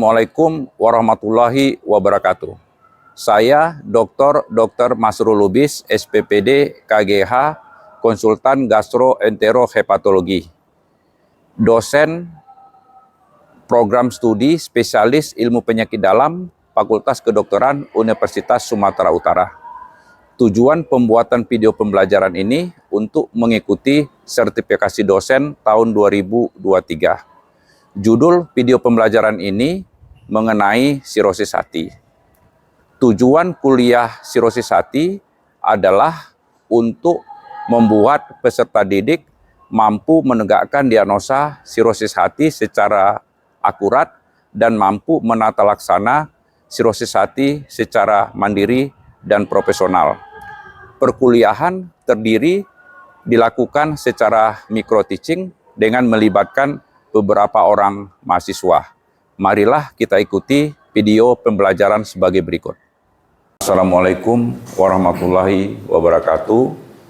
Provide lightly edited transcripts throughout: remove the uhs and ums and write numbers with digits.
Assalamualaikum warahmatullahi wabarakatuh. Saya Dr. Masrul Lubis, SPPD KGH, konsultan gastroenterohepatologi, dosen program studi spesialis ilmu penyakit dalam Fakultas Kedokteran Universitas Sumatera Utara. Tujuan pembuatan video pembelajaran ini untuk mengikuti sertifikasi dosen tahun 2023. Judul video pembelajaran ini mengenai sirosis hati. Tujuan kuliah sirosis hati adalah untuk membuat peserta didik mampu menegakkan diagnosa sirosis hati secara akurat dan mampu menata laksana sirosis hati secara mandiri dan profesional. Perkuliahan dilakukan secara micro teaching dengan melibatkan beberapa orang mahasiswa. Marilah kita ikuti video pembelajaran sebagai berikut. Assalamualaikum warahmatullahi wabarakatuh.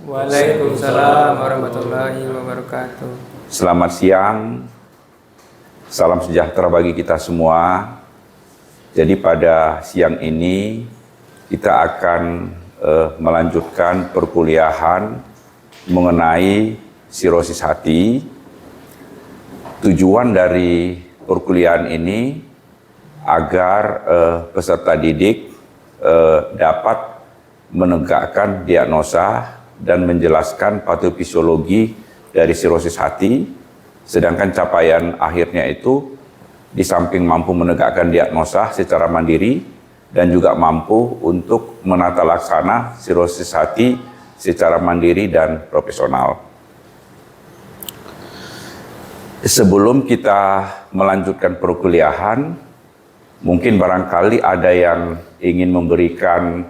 Waalaikumsalam warahmatullahi wabarakatuh. Selamat siang, salam sejahtera bagi kita semua. Jadi pada siang ini kita akan melanjutkan perkuliahan mengenai sirosis hati. Tujuan dari perkuliahan ini agar peserta didik dapat menegakkan diagnosa dan menjelaskan patofisiologi dari sirosis hati, sedangkan capaian akhirnya itu di samping mampu menegakkan diagnosa secara mandiri dan juga mampu untuk menata laksana sirosis hati secara mandiri dan profesional. Sebelum kita melanjutkan perkuliahan, mungkin barangkali ada yang ingin memberikan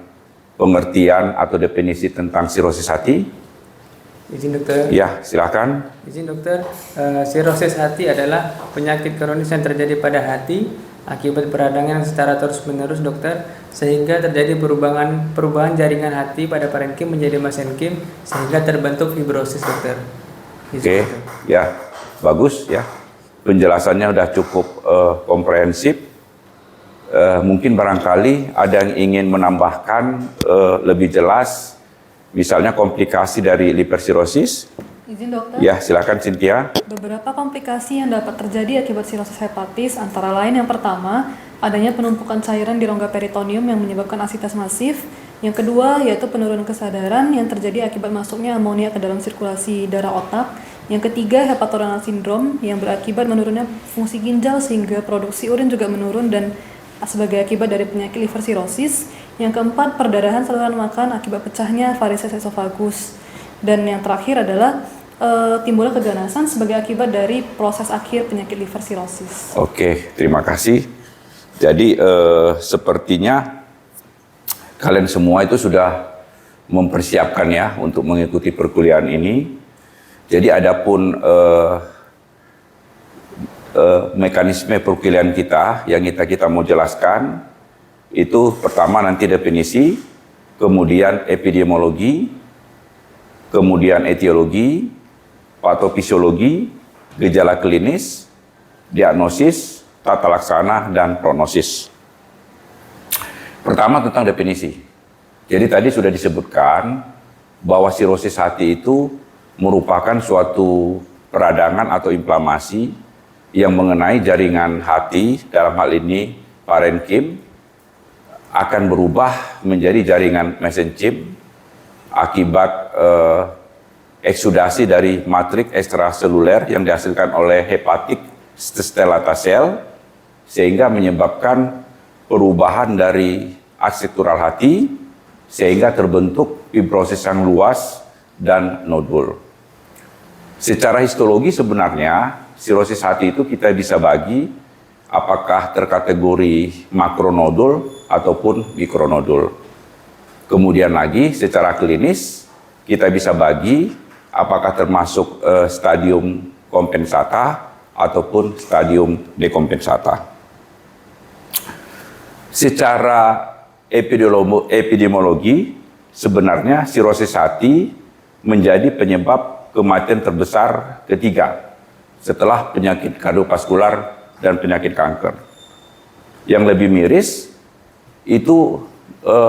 pengertian atau definisi tentang sirosis hati. Izin dokter. Ya, silakan. Izin dokter. Sirosis hati adalah penyakit kronis yang terjadi pada hati akibat peradangan secara terus-menerus dokter, sehingga terjadi perubahan jaringan hati pada parenkim menjadi mesenkim sehingga terbentuk fibrosis dokter. Oke, ya. Bagus ya, penjelasannya sudah cukup komprehensif. Mungkin barangkali ada yang ingin menambahkan lebih jelas, misalnya komplikasi dari liver-sirosis. Izin dokter. Ya, silakan Cynthia. Beberapa komplikasi yang dapat terjadi akibat sirosis hepatis antara lain yang pertama, adanya penumpukan cairan di rongga peritoneum yang menyebabkan asitas masif. Yang kedua, yaitu penurunan kesadaran yang terjadi akibat masuknya amonia ke dalam sirkulasi darah otak. Yang ketiga, hepatorenal sindrom yang berakibat menurunnya fungsi ginjal sehingga produksi urin juga menurun dan sebagai akibat dari penyakit liver cirrhosis. Yang keempat, perdarahan saluran makan akibat pecahnya varises esofagus. Dan yang terakhir adalah timbulnya keganasan sebagai akibat dari proses akhir penyakit liver cirrhosis. Oke, terima kasih. Jadi sepertinya kalian semua itu sudah mempersiapkan ya untuk mengikuti perkuliahan ini. Jadi adapun mekanisme perkuliahan kita yang kita mau jelaskan itu pertama nanti definisi, kemudian epidemiologi, kemudian etiologi, patofisiologi, gejala klinis, diagnosis, tata laksana, dan prognosis. Pertama tentang definisi. Jadi tadi sudah disebutkan bahwa sirosis hati itu merupakan suatu peradangan atau inflamasi yang mengenai jaringan hati, dalam hal ini parenkim, akan berubah menjadi jaringan mesenkim akibat eksudasi dari matriks ekstraseluler yang dihasilkan oleh hepatic stellata cell, sehingga menyebabkan perubahan dari arsitektural hati, sehingga terbentuk fibrosis yang luas dan nodul. Secara histologi sebenarnya sirosis hati itu kita bisa bagi apakah terkategori makronodul ataupun mikronodul. Kemudian lagi secara klinis kita bisa bagi apakah termasuk stadium kompensata ataupun stadium dekompensata. Secara epidemiologi sebenarnya sirosis hati menjadi penyebab kematian terbesar ketiga setelah penyakit kardiovaskular dan penyakit kanker. Yang lebih miris itu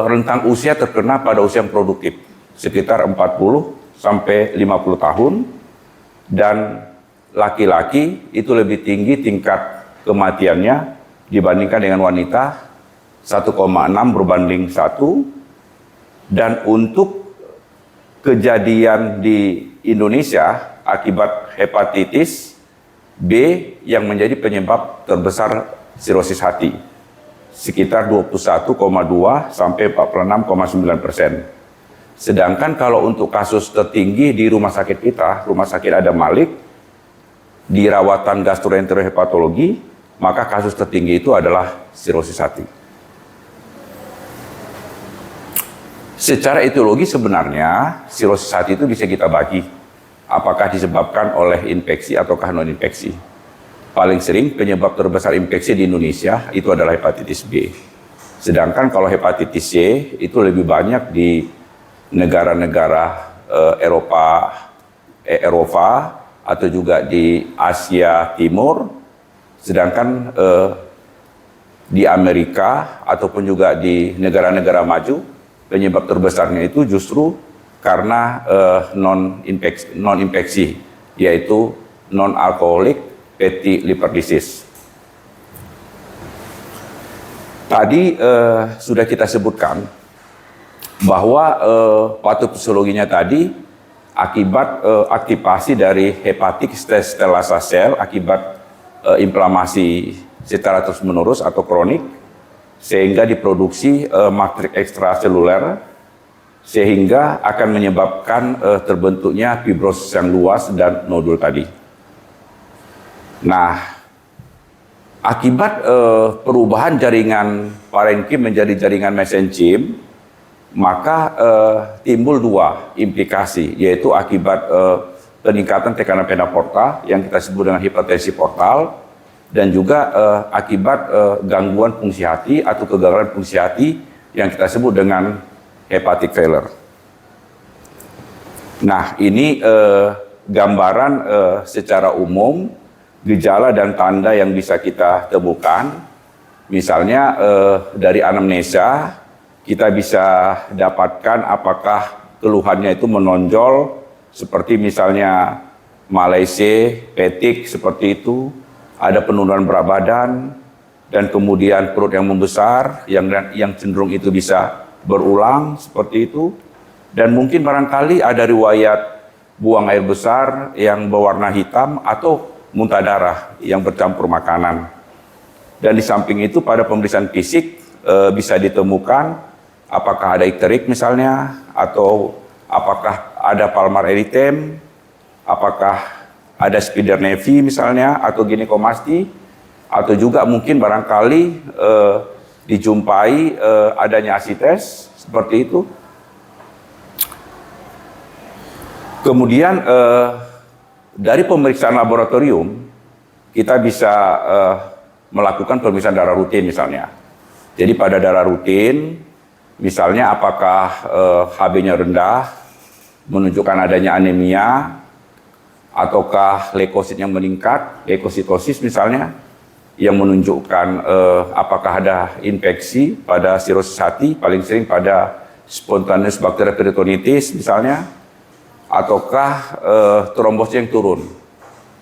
rentang usia terkena pada usia yang produktif, sekitar 40 sampai 50 tahun, dan laki-laki itu lebih tinggi tingkat kematiannya dibandingkan dengan wanita, 1,6 berbanding 1. Dan untuk kejadian di Indonesia akibat hepatitis B yang menjadi penyebab terbesar sirosis hati, sekitar 21,2 sampai 46,9%. Sedangkan kalau untuk kasus tertinggi di rumah sakit kita, Rumah Sakit Adam Malik, di rawatan gastroenterohepatologi, maka kasus tertinggi itu adalah sirosis hati. Secara etiologi sebenarnya sirosis hati itu bisa kita bagi, apakah disebabkan oleh infeksi ataukah non-infeksi. Paling sering penyebab terbesar infeksi di Indonesia itu adalah hepatitis B. Sedangkan kalau hepatitis C itu lebih banyak di negara-negara Eropa atau juga di Asia Timur. Sedangkan di Amerika ataupun juga di negara-negara maju, penyebab terbesarnya itu justru karena non-infeksi, yaitu non-alkoholik fatty liver disease. Tadi sudah kita sebutkan bahwa patofisiologinya tadi akibat aktivasi dari hepatic stellasa sel akibat inflamasi secara terus-menerus atau kronik, sehingga diproduksi matriks ekstraseluler, sehingga akan menyebabkan terbentuknya fibrosis yang luas dan nodul tadi. Nah, akibat perubahan jaringan parenkim menjadi jaringan mesenchim, maka timbul dua implikasi, yaitu akibat peningkatan tekanan vena porta yang kita sebut dengan hipertensi portal, dan juga akibat gangguan fungsi hati atau kegagalan fungsi hati yang kita sebut dengan hepatic failure. Nah, ini gambaran secara umum gejala dan tanda yang bisa kita temukan. Misalnya dari anamnesa kita bisa dapatkan apakah keluhannya itu menonjol, seperti misalnya malaise, fatigue seperti itu, ada penurunan berat badan, dan kemudian perut yang membesar, yang cenderung itu bisa berulang seperti itu, dan mungkin barangkali ada riwayat buang air besar yang berwarna hitam atau muntah darah yang bercampur makanan. Dan di samping itu pada pemeriksaan fisik bisa ditemukan apakah ada ikterik misalnya, atau apakah ada palmar erythema, apakah ada spider nevi misalnya, atau ginekomasti, atau juga mungkin barangkali dijumpai adanya asites seperti itu. Kemudian dari pemeriksaan laboratorium kita bisa melakukan pemeriksaan darah rutin misalnya. Jadi pada darah rutin, misalnya apakah Hb-nya rendah, menunjukkan adanya anemia, ataukah leukositnya meningkat, leukositosis misalnya, yang menunjukkan apakah ada infeksi pada sirosis hati, paling sering pada spontaneous bacterial peritonitis misalnya, ataukah trombosit yang turun.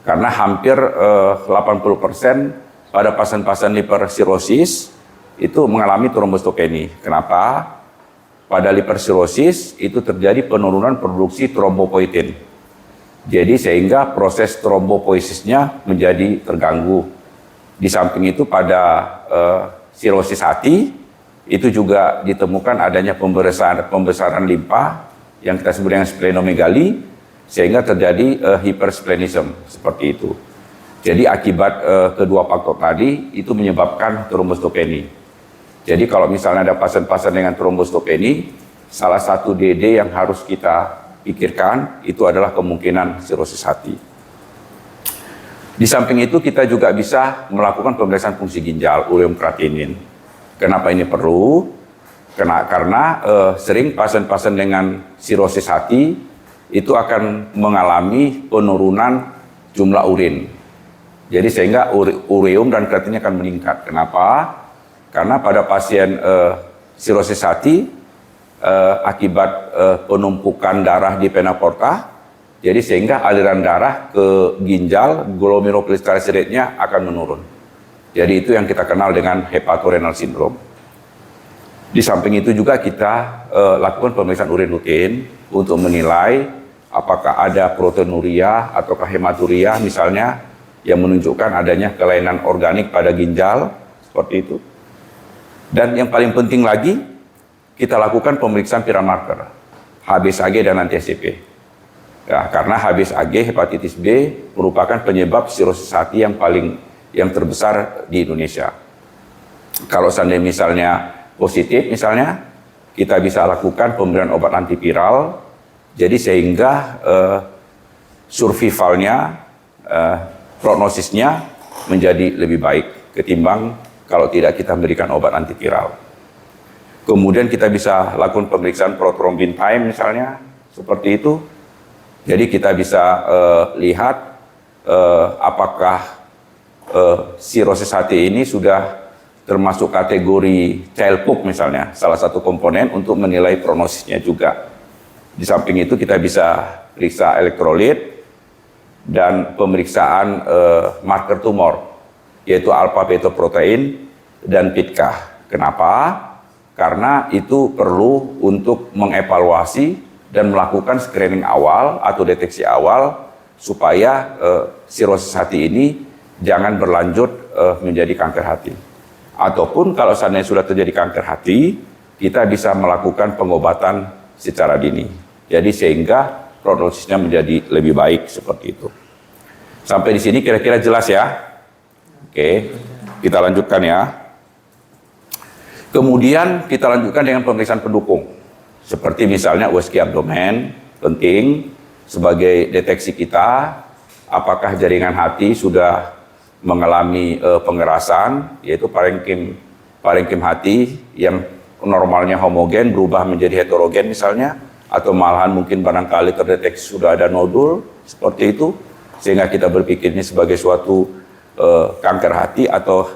Karena hampir 80% pada pasien-pasien hipersirosis itu mengalami trombositopeni. Kenapa? Pada hipersirosis itu terjadi penurunan produksi trombopoietin. Jadi sehingga proses trombopoiesisnya menjadi terganggu. Di samping itu pada sirosis hati itu juga ditemukan adanya pembesaran limpa yang kita sebut dengan splenomegali, sehingga terjadi hipersplenism seperti itu. Jadi akibat kedua faktor tadi itu menyebabkan trombositopeni. Jadi kalau misalnya ada pasien-pasien dengan trombositopeni, salah satu DD yang harus kita pikirkan itu adalah kemungkinan sirosis hati. Di samping itu kita juga bisa melakukan pemeriksaan fungsi ginjal, ureum creatinine. Kenapa ini perlu? Karena sering pasien-pasien dengan sirosis hati itu akan mengalami penurunan jumlah urin. Jadi sehingga ureum dan kreatinnya akan meningkat. Kenapa? Karena pada pasien sirosis hati akibat penumpukan darah di vena porta, jadi sehingga aliran darah ke ginjal, glomerulofiltrasi rate-nya akan menurun. Jadi itu yang kita kenal dengan hepatorenal syndrome. Di samping itu juga kita lakukan pemeriksaan urin rutin untuk menilai apakah ada proteinuria ataukah hematuria misalnya yang menunjukkan adanya kelainan organik pada ginjal, seperti itu. Dan yang paling penting lagi, kita lakukan pemeriksaan parameter HbSAg dan anti-HCP. Ya, karena HbSAg hepatitis B merupakan penyebab sirosis hati yang terbesar di Indonesia. Kalau seandainya misalnya positif misalnya, kita bisa lakukan pemberian obat antiviral, jadi sehingga survivalnya, prognosisnya menjadi lebih baik ketimbang kalau tidak kita memberikan obat antiviral. Kemudian kita bisa lakukan pemeriksaan prothrombin time misalnya, seperti itu. Jadi kita bisa lihat apakah sirosis hati ini sudah termasuk kategori childhood misalnya, salah satu komponen untuk menilai prognosisnya juga. Di samping itu kita bisa periksa elektrolit dan pemeriksaan marker tumor, yaitu alpha fetoprotein dan PITKA. Kenapa? Karena itu perlu untuk mengevaluasi dan melakukan screening awal atau deteksi awal supaya sirosis hati ini jangan berlanjut menjadi kanker hati. Ataupun kalau seandainya sudah terjadi kanker hati, kita bisa melakukan pengobatan secara dini. Jadi sehingga prognosisnya menjadi lebih baik, seperti itu. Sampai di sini kira-kira jelas ya? Oke, kita lanjutkan ya. Kemudian kita lanjutkan dengan pemeriksaan pendukung. Seperti misalnya USG abdomen, penting sebagai deteksi kita apakah jaringan hati sudah mengalami pengerasan, yaitu parenkim hati yang normalnya homogen berubah menjadi heterogen misalnya, atau malahan mungkin barangkali terdeteksi sudah ada nodul, seperti itu, sehingga kita berpikir ini sebagai suatu kanker hati atau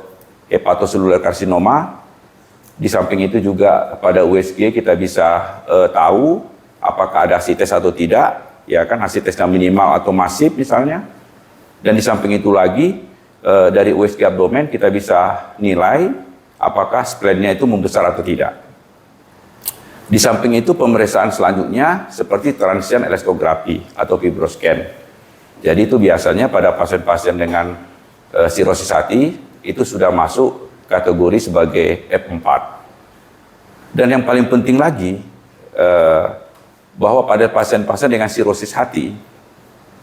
hepatoselular karsinoma. Di samping itu juga pada USG kita bisa tahu apakah ada ASI-tes atau tidak, ya kan, ASI-tesnya minimal atau masif misalnya. Dan di samping itu lagi dari USG abdomen kita bisa nilai apakah splennya itu membesar atau tidak. Di samping itu pemeriksaan selanjutnya seperti transient elastografi atau fibroscan. Jadi itu biasanya pada pasien-pasien dengan sirosis hati itu sudah masuk kategori sebagai F4. Dan yang paling penting lagi, bahwa pada pasien-pasien dengan sirosis hati,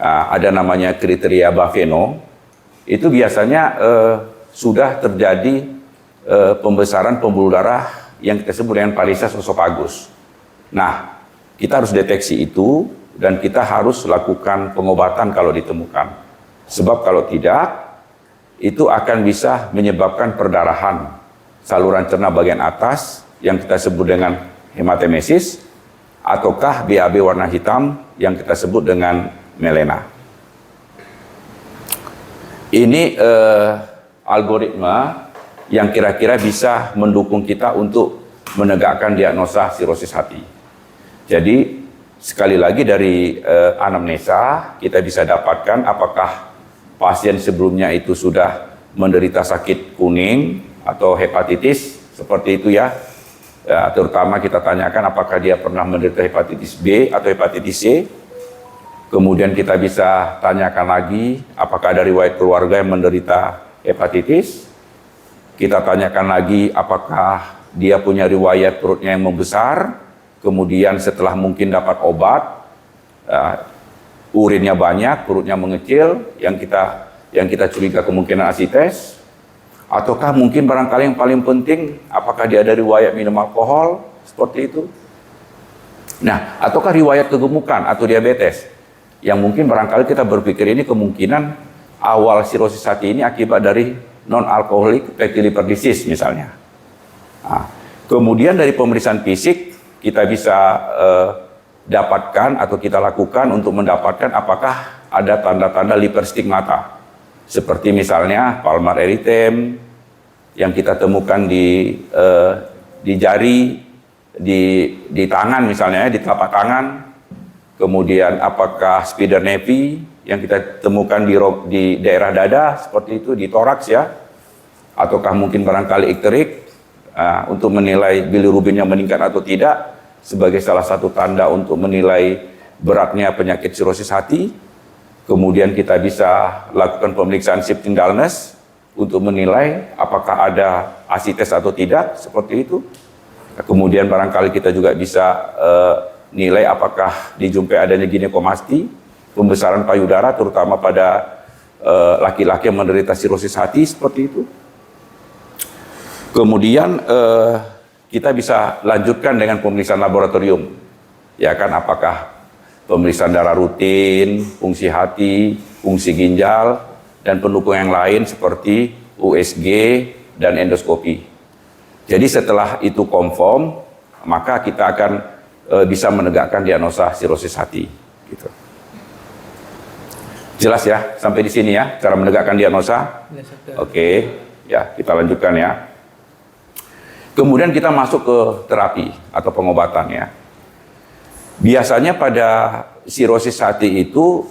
ada namanya kriteria Baveno, itu biasanya sudah terjadi pembesaran pembuluh darah yang kita sebut dengan varices esophagus. Nah, kita harus deteksi itu dan kita harus lakukan pengobatan kalau ditemukan. Sebab kalau tidak, itu akan bisa menyebabkan perdarahan saluran cerna bagian atas yang kita sebut dengan hematemesis, ataukah BAB warna hitam yang kita sebut dengan melena. Ini algoritma yang kira-kira bisa mendukung kita untuk menegakkan diagnosa sirosis hati. Jadi sekali lagi dari anamnesa kita bisa dapatkan apakah pasien sebelumnya itu sudah menderita sakit kuning atau hepatitis, seperti itu ya. Terutama kita tanyakan apakah dia pernah menderita hepatitis B atau hepatitis C. Kemudian kita bisa tanyakan lagi apakah ada riwayat keluarga yang menderita hepatitis. Kita tanyakan lagi apakah dia punya riwayat perutnya yang membesar. Kemudian setelah mungkin dapat obat, urinnya banyak, perutnya mengecil, yang kita curiga kemungkinan ASI-tes, ataukah mungkin barangkali yang paling penting, apakah dia ada riwayat minum alkohol, seperti itu. Nah, ataukah riwayat kegemukan atau diabetes, yang mungkin barangkali kita berpikir ini kemungkinan awal sirosis hati ini akibat dari non-alcoholic fatty liver disease misalnya. Nah, kemudian dari pemeriksaan fisik, kita bisa dapatkan atau kita lakukan untuk mendapatkan apakah ada tanda-tanda liver stigmata, seperti misalnya palmar erythema, yang kita temukan di jari, di tangan misalnya, di telapak tangan, kemudian apakah spider nevi yang kita temukan di daerah dada seperti itu, di toraks ya, ataukah mungkin barangkali ikterik, untuk menilai bilirubin yang meningkat atau tidak sebagai salah satu tanda untuk menilai beratnya penyakit sirosis hati. Kemudian kita bisa lakukan pemeriksaan shifting dullness untuk menilai apakah ada asites atau tidak, seperti itu. Kemudian barangkali kita juga bisa nilai apakah dijumpai adanya ginekomasti, pembesaran payudara terutama pada laki-laki yang menderita sirosis hati, seperti itu. Kemudian kita bisa lanjutkan dengan pemeriksaan laboratorium, ya kan, apakah pemeriksaan darah rutin, fungsi hati, fungsi ginjal, dan pendukung yang lain seperti USG dan endoskopi. Jadi setelah itu confirm, maka kita akan bisa menegakkan diagnosa sirosis hati. Gitu. Jelas ya, sampai di sini ya, cara menegakkan diagnosa? Oke, ya kita lanjutkan ya. Kemudian kita masuk ke terapi atau pengobatan ya. Biasanya pada sirosis hati itu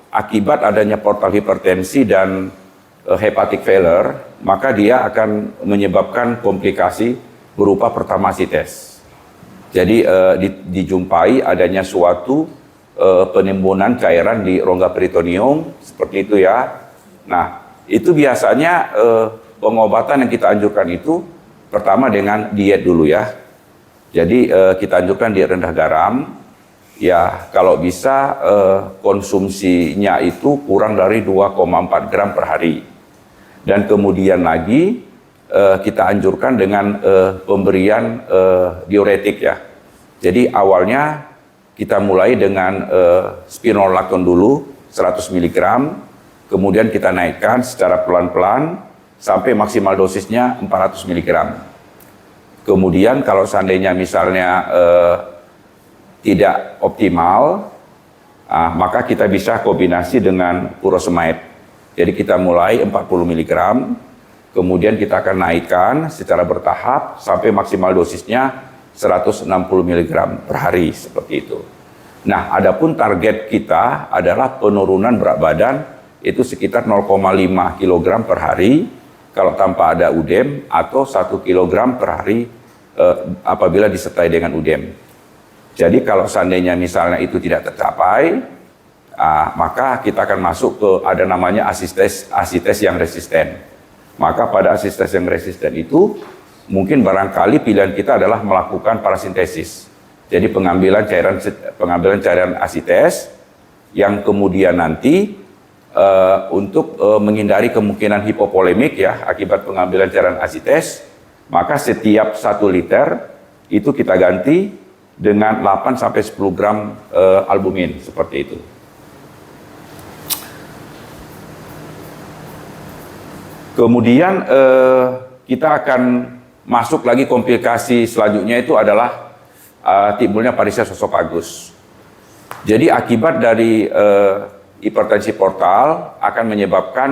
akibat adanya portal hipertensi dan hepatic failure, maka dia akan menyebabkan komplikasi berupa pertamasites. Jadi dijumpai adanya suatu penimbunan cairan di rongga peritoneum, seperti itu ya. Nah, itu biasanya pengobatan yang kita anjurkan itu pertama dengan diet dulu ya. Jadi kita anjurkan diet rendah garam. Ya, kalau bisa konsumsinya itu kurang dari 2,4 gram per hari. Dan kemudian lagi kita anjurkan dengan pemberian diuretik ya. Jadi awalnya kita mulai dengan spironolakton dulu 100 mg, kemudian kita naikkan secara pelan-pelan sampai maksimal dosisnya 400 mg. Kemudian kalau seandainya misalnya tidak optimal, maka kita bisa kombinasi dengan furosemide. Jadi kita mulai 40 mg, kemudian kita akan naikkan secara bertahap sampai maksimal dosisnya 160 mg per hari, seperti itu. Nah, adapun target kita adalah penurunan berat badan itu sekitar 0,5 kg per hari kalau tanpa ada UDEM, atau 1 kg per hari apabila disertai dengan UDEM. Jadi kalau seandainya misalnya itu tidak tercapai, maka kita akan masuk ke ada namanya asites yang resisten. Maka pada asites yang resisten itu mungkin barangkali pilihan kita adalah melakukan parasintesis. Jadi pengambilan cairan asites yang kemudian nanti untuk menghindari kemungkinan hipopolemik ya akibat pengambilan cairan asites, maka setiap 1 liter itu kita ganti dengan 8 sampai 10 gram albumin, seperti itu. Kemudian kita akan masuk lagi komplikasi selanjutnya, itu adalah timbulnya varises esophagus. Jadi akibat dari hipertensi portal akan menyebabkan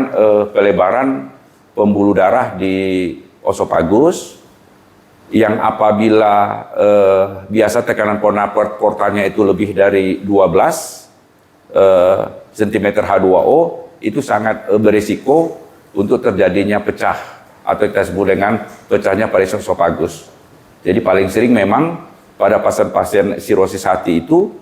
pelebaran pembuluh darah di esophagus, yang apabila biasa tekanan portalnya itu lebih dari 12 cm H2O, itu sangat berisiko untuk terjadinya pecah atau kita sebut dengan pecahnya varises esophagus. Jadi paling sering memang pada pasien-pasien sirosis hati itu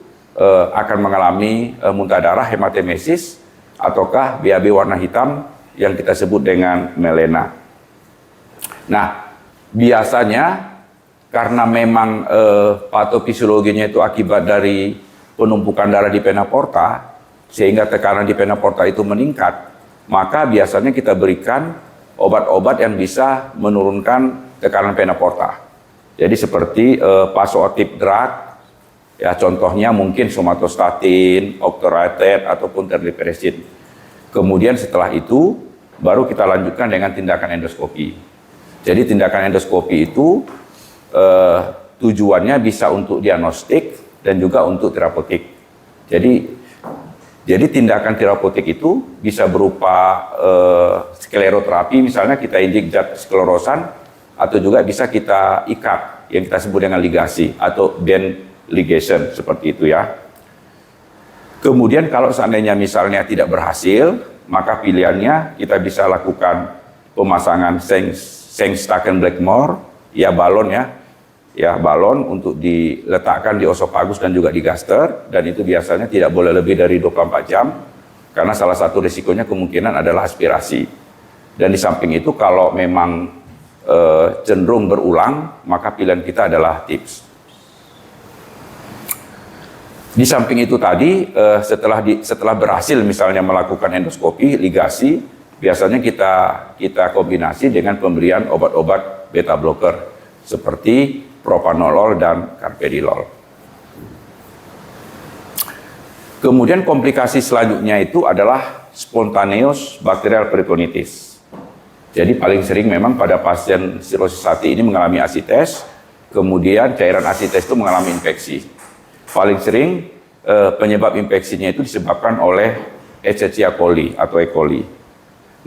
akan mengalami muntah darah, hematemesis, ataukah BAB warna hitam yang kita sebut dengan melena. Nah, biasanya karena memang patofisiologinya itu akibat dari penumpukan darah di vena porta, sehingga tekanan di vena porta itu meningkat, maka biasanya kita berikan obat-obat yang bisa menurunkan tekanan vena porta. Jadi seperti vasoactive drug, ya contohnya mungkin somatostatin, octreotide, ataupun terliperesin. Kemudian setelah itu baru kita lanjutkan dengan tindakan endoskopi. Jadi tindakan endoskopi itu tujuannya bisa untuk diagnostik dan juga untuk terapeutik. Jadi Jadi tindakan terapeutik itu bisa berupa skleroterapi, misalnya kita injek zat sklerosan, atau juga bisa kita ikat yang kita sebut dengan ligasi atau band ligation seperti itu ya. Kemudian kalau seandainya misalnya tidak berhasil, maka pilihannya kita bisa lakukan pemasangan Sengstaken-Blackmore, ya balon ya balon untuk diletakkan di osofagus dan juga di gaster, dan itu biasanya tidak boleh lebih dari 24 jam karena salah satu risikonya kemungkinan adalah aspirasi. Dan di samping itu kalau memang cenderung berulang, maka pilihan kita adalah TIPS. Di samping itu tadi setelah berhasil misalnya melakukan endoskopi ligasi, biasanya kita kombinasi dengan pemberian obat-obat beta blocker seperti propanolol dan carvedilol. Kemudian komplikasi selanjutnya itu adalah spontaneous bacterial peritonitis. Jadi paling sering memang pada pasien sirosis hati ini mengalami asites, kemudian cairan asites itu mengalami infeksi. Paling sering penyebab infeksinya itu disebabkan oleh Escherichia coli atau E. coli.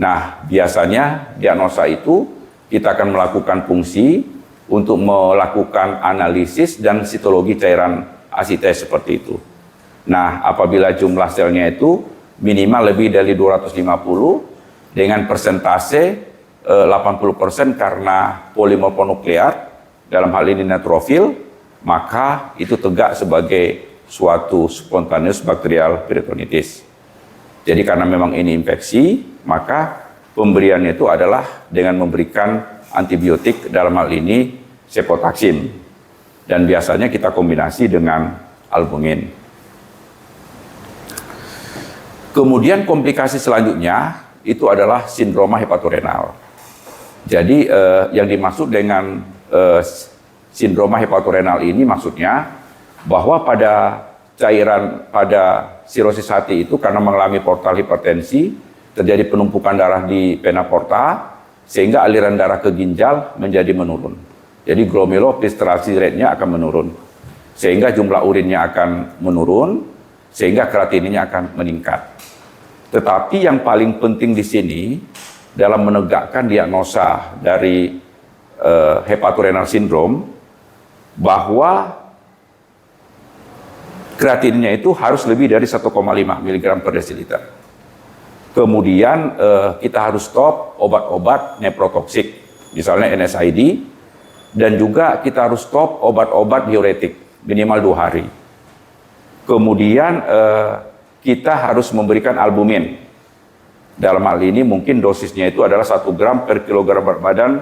Nah, biasanya diagnosa itu kita akan melakukan fungsi untuk melakukan analisis dan sitologi cairan asites seperti itu. Nah, apabila jumlah selnya itu minimal lebih dari 250 dengan persentase 80% karena polimorfonuklear, dalam hal ini neutrofil, maka itu tegak sebagai suatu spontaneous bacterial peritonitis. Jadi karena memang ini infeksi, maka pemberiannya itu adalah dengan memberikan antibiotik, dalam hal ini cefotaxime, dan biasanya kita kombinasi dengan albumin. Kemudian komplikasi selanjutnya itu adalah sindroma hepatorenal. Jadi yang dimaksud dengan sindroma hepatorenal ini maksudnya bahwa pada sirosis hati itu karena mengalami portal hipertensi, terjadi penumpukan darah di vena porta, sehingga aliran darah ke ginjal menjadi menurun. Jadi glomerulofiltrasi rate-nya akan menurun, sehingga jumlah urinnya akan menurun, sehingga kreatininnya akan meningkat. Tetapi yang paling penting di sini dalam menegakkan diagnosa dari hepatorenal syndrome, bahwa kreatininnya itu harus lebih dari 1,5 mg per desiliter. Kemudian kita harus stop obat-obat nephrotoksik, misalnya NSAID, dan juga kita harus stop obat-obat diuretik minimal 2 hari. Kemudian kita harus memberikan albumin. Dalam hal ini mungkin dosisnya itu adalah 1 gram per kilogram berat badan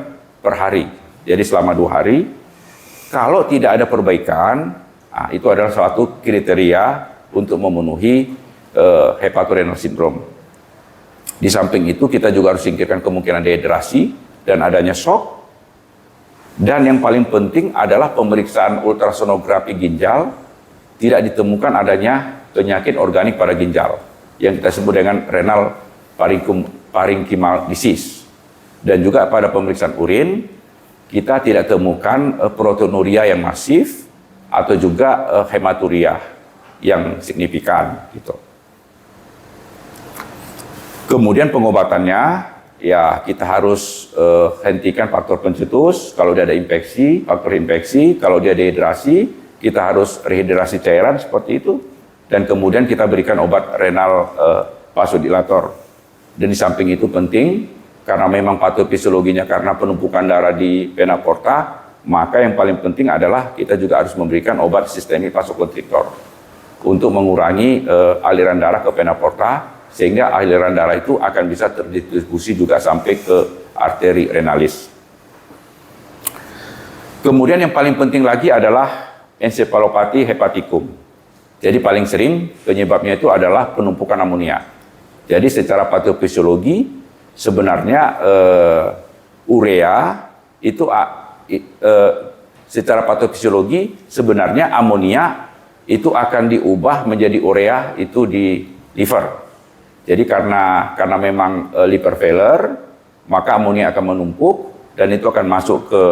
per hari. Jadi selama 2 hari. Kalau tidak ada perbaikan, itu adalah suatu kriteria untuk memenuhi hepatorenal syndrome. Di samping itu kita juga harus singkirkan kemungkinan dehidrasi dan adanya shock. Dan yang paling penting adalah pemeriksaan ultrasonografi ginjal, tidak ditemukan adanya penyakit organik pada ginjal yang kita sebut dengan renal parenchymal disease. Dan juga pada pemeriksaan urin kita tidak temukan proteinuria yang masif atau juga hematuria yang signifikan gitu. Kemudian pengobatannya, ya kita harus hentikan faktor pencetus kalau dia ada infeksi, faktor infeksi, kalau dia dehidrasi, kita harus rehidrasi cairan seperti itu, dan kemudian kita berikan obat renal vasodilator. Dan di samping itu penting, karena memang patofisiologinya karena penumpukan darah di vena porta, maka yang paling penting adalah kita juga harus memberikan obat sistemik vasokonstriktor untuk mengurangi aliran darah ke vena porta, sehingga aliran darah itu akan bisa terdistribusi juga sampai ke arteri renalis. Kemudian yang paling penting lagi adalah ensefalopati hepatikum. Jadi paling sering penyebabnya itu adalah penumpukan amonia. Jadi secara patofisiologi sebenarnya urea itu secara patofisiologi sebenarnya amonia itu akan diubah menjadi urea itu di liver. Jadi karena memang liver failure, maka amonia akan menumpuk dan itu akan masuk ke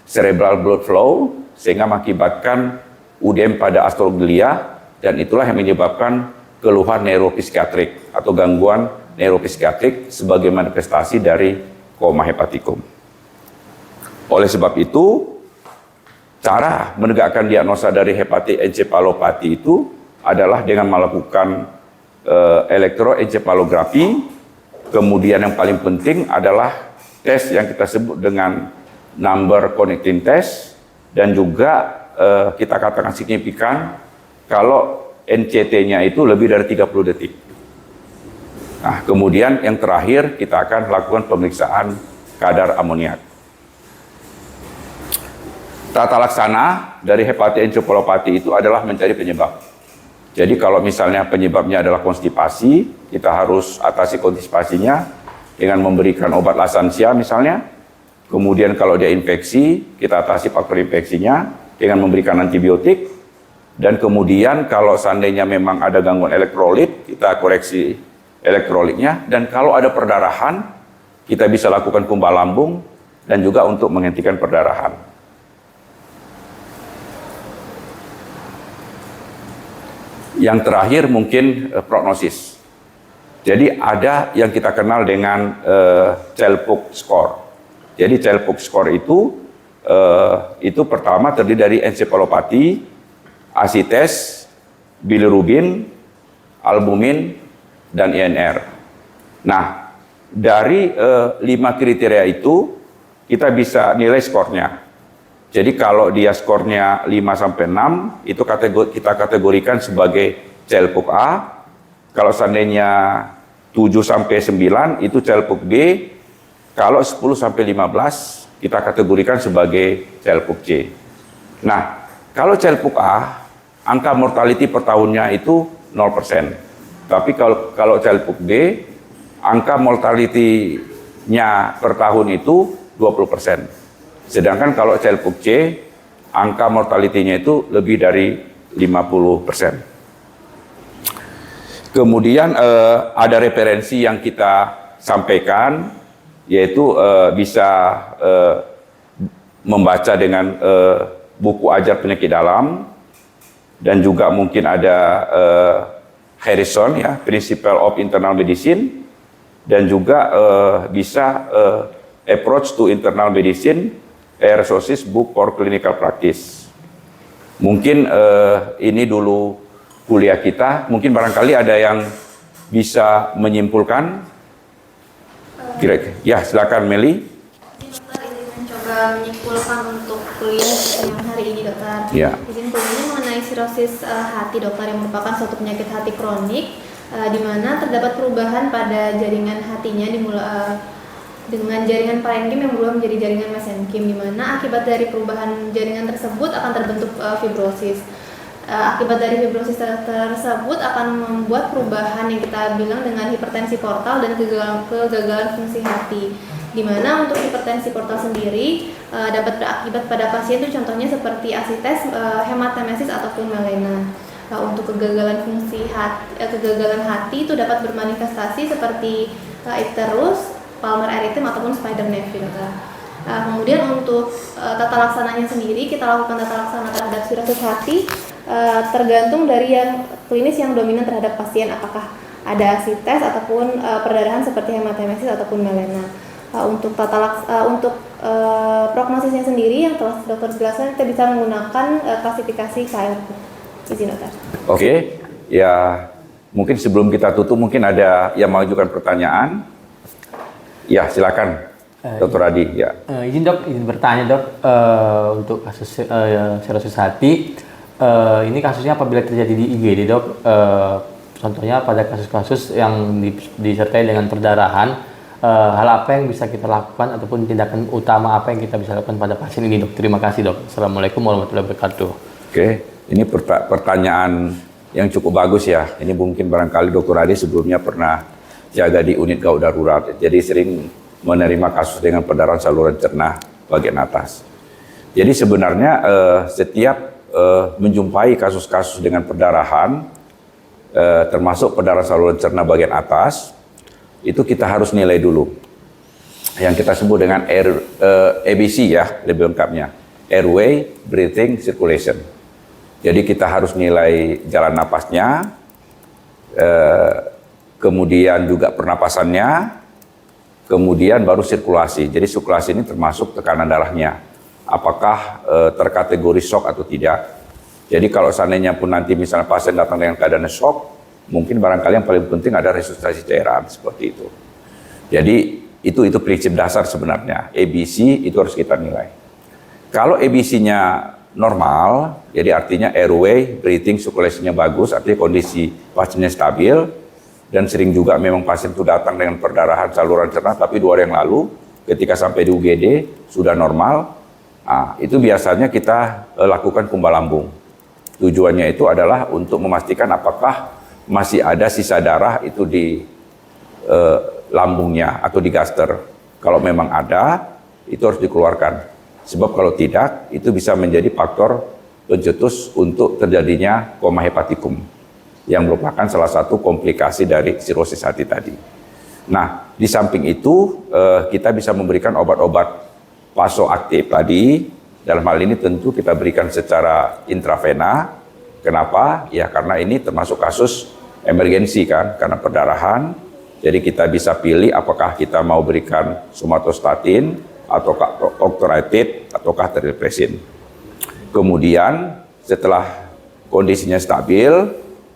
cerebral blood flow sehingga mengakibatkan udem pada astroglia, dan itulah yang menyebabkan keluhan neuropsikiatrik atau gangguan neuropsikiatrik sebagai manifestasi dari koma hepatikum. Oleh sebab itu, cara menegakkan diagnosa dari hepatoencefalopati itu adalah dengan melakukan elektroencefalografi. Kemudian yang paling penting adalah tes yang kita sebut dengan number connecting test, dan juga kita katakan signifikan kalau NCT-nya itu lebih dari 30 detik. Nah, kemudian yang terakhir kita akan lakukan pemeriksaan kadar amoniak. Tata laksana dari hepatoencefalopati itu adalah mencari penyebab. Jadi kalau misalnya penyebabnya adalah konstipasi, kita harus atasi konstipasinya dengan memberikan obat lasansia misalnya. Kemudian kalau dia infeksi, kita atasi faktor infeksinya dengan memberikan antibiotik. Dan kemudian kalau seandainya memang ada gangguan elektrolit, kita koreksi elektrolitnya. Dan kalau ada perdarahan, kita bisa lakukan kumbal lambung dan juga untuk menghentikan perdarahan. Yang terakhir mungkin prognosis. Jadi ada yang kita kenal dengan CELPUK score. Jadi CELPUK score itu pertama terdiri dari encefalopati, asites, bilirubin, albumin, dan INR. Nah, dari 5 kriteria itu kita bisa nilai skornya. Jadi kalau dia skornya 5-6 itu kita kategorikan sebagai CELPUK A. Kalau seandainya 7-9 itu CELPUK B. Kalau 10-15 kita kategorikan sebagai CELPUK C. Nah, kalau CELPUK A, angka mortality per tahunnya itu 0%. Tapi kalau CELPUK B, angka mortality-nya per tahun itu 20%. Sedangkan kalau CELPUK C, angka mortality-nya itu lebih dari 50%. Kemudian ada referensi yang kita sampaikan, yaitu bisa membaca dengan buku ajar penyakit dalam, dan juga mungkin ada Harrison ya, Principle of Internal Medicine, dan juga bisa Approach to Internal Medicine, Resources Book for Clinical Practice. Mungkin ini dulu kuliah kita, mungkin barangkali ada yang bisa menyimpulkan. Kira-kira. Ya, silakan Meli. Dokter izin mencoba menyimpulkan untuk kuliah yang hari ini, dokter. Ya. Izin kuliahnya mengenai sirosis hati, dokter, yang merupakan suatu penyakit hati kronik, di mana terdapat perubahan pada jaringan hatinya dengan jaringan parenkim yang berubah menjadi jaringan mesenkim, di mana akibat dari perubahan jaringan tersebut akan terbentuk fibrosis. Akibat dari fibrosis tersebut akan membuat perubahan yang kita bilang dengan hipertensi portal dan kegagalan fungsi hati. Di mana untuk hipertensi portal sendiri dapat berakibat pada pasien itu contohnya seperti asites, hematemesis ataupun melena. Untuk kegagalan fungsi hati itu dapat bermanifestasi seperti icterus, palmar erythema ataupun spider nevi. Kemudian untuk tata laksananya sendiri, kita lakukan tata laksana terhadap sirosis hati tergantung dari yang klinis yang dominan terhadap pasien, apakah ada asites ataupun perdarahan seperti hematemesis ataupun melena. Untuk prognosisnya sendiri yang telah dokter jelaskan, kita bisa menggunakan klasifikasi KRP. Izin dokter. Oke, ya mungkin sebelum kita tutup mungkin ada yang mengajukan pertanyaan. Ya, silakan. Dr. Adi, ya. Izin dok, izin bertanya dok, untuk kasus sirosis hati, ini kasusnya apabila terjadi di IGD dok, contohnya pada kasus-kasus yang disertai dengan perdarahan, hal apa yang bisa kita lakukan ataupun tindakan utama apa yang kita bisa lakukan pada pasien ini dok? Terima kasih dok. Assalamualaikum warahmatullahi wabarakatuh. Oke, ini pertanyaan yang cukup bagus ya. Ini mungkin barangkali Dr. Adi sebelumnya pernah jaga di unit gawat darurat, jadi sering menerima kasus dengan perdarahan saluran cerna bagian atas. Jadi sebenarnya setiap menjumpai kasus-kasus dengan perdarahan, termasuk perdarahan saluran cerna bagian atas, itu kita harus nilai dulu. Yang kita sebut dengan ABC ya, lebih lengkapnya. Airway, breathing, circulation. Jadi kita harus nilai jalan napasnya, kemudian juga pernapasannya, kemudian baru sirkulasi. Jadi sirkulasi ini termasuk tekanan darahnya. Apakah terkategori shock atau tidak. Jadi kalau seandainya pun nanti misalnya pasien datang dengan keadaan shock, mungkin barangkali yang paling penting ada resusitasi cairan seperti itu. Jadi itu prinsip dasar sebenarnya. ABC itu harus kita nilai. Kalau ABC-nya normal, jadi artinya airway, breathing, sirkulasinya bagus, artinya kondisi pasiennya stabil, dan sering juga memang pasien itu datang dengan perdarahan saluran cerna, tapi 2 hari yang lalu ketika sampai di UGD sudah normal, itu biasanya kita lakukan kumbal lambung. Tujuannya itu adalah untuk memastikan apakah masih ada sisa darah itu di lambungnya atau di gaster. Kalau memang ada, itu harus dikeluarkan. Sebab kalau tidak, itu bisa menjadi faktor pencetus untuk terjadinya koma hepatikum, yang merupakan salah satu komplikasi dari sirosis hati tadi. Nah, di samping itu, kita bisa memberikan obat-obat vasoaktif tadi. Dalam hal ini tentu kita berikan secara intravena. Kenapa? Ya karena ini termasuk kasus emergensi kan, karena perdarahan. Jadi kita bisa pilih apakah kita mau berikan somatostatin, ataukah octreotide, ataukah terlipresin. Kemudian setelah kondisinya stabil,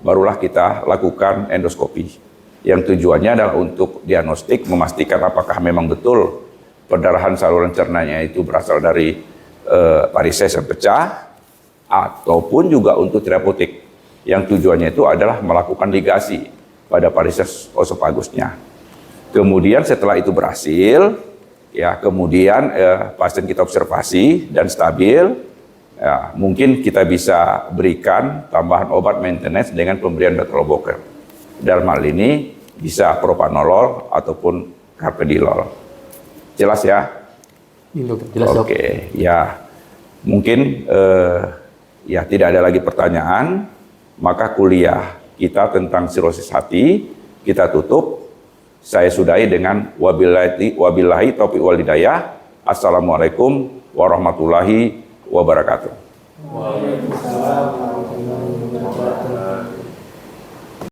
barulah kita lakukan endoskopi. Yang tujuannya adalah untuk diagnostik, memastikan apakah memang betul perdarahan saluran cernanya itu berasal dari varises yang pecah, ataupun juga untuk terapeutik. Yang tujuannya itu adalah melakukan ligasi pada varises esopagusnya. Kemudian setelah itu berhasil, ya kemudian pasien kita observasi dan stabil, ya, mungkin kita bisa berikan tambahan obat maintenance dengan pemberian beta blocker. Dalam hal ini bisa propanolol ataupun carvedilol. Jelas ya? Jelas, Dok. Oke, ya mungkin ya tidak ada lagi pertanyaan, maka kuliah kita tentang sirosis hati kita tutup. Saya sudahi dengan wabillahi taufiq wal hidayah. Assalamualaikum warahmatullahi wabarakatuh. Waalaikumsalam.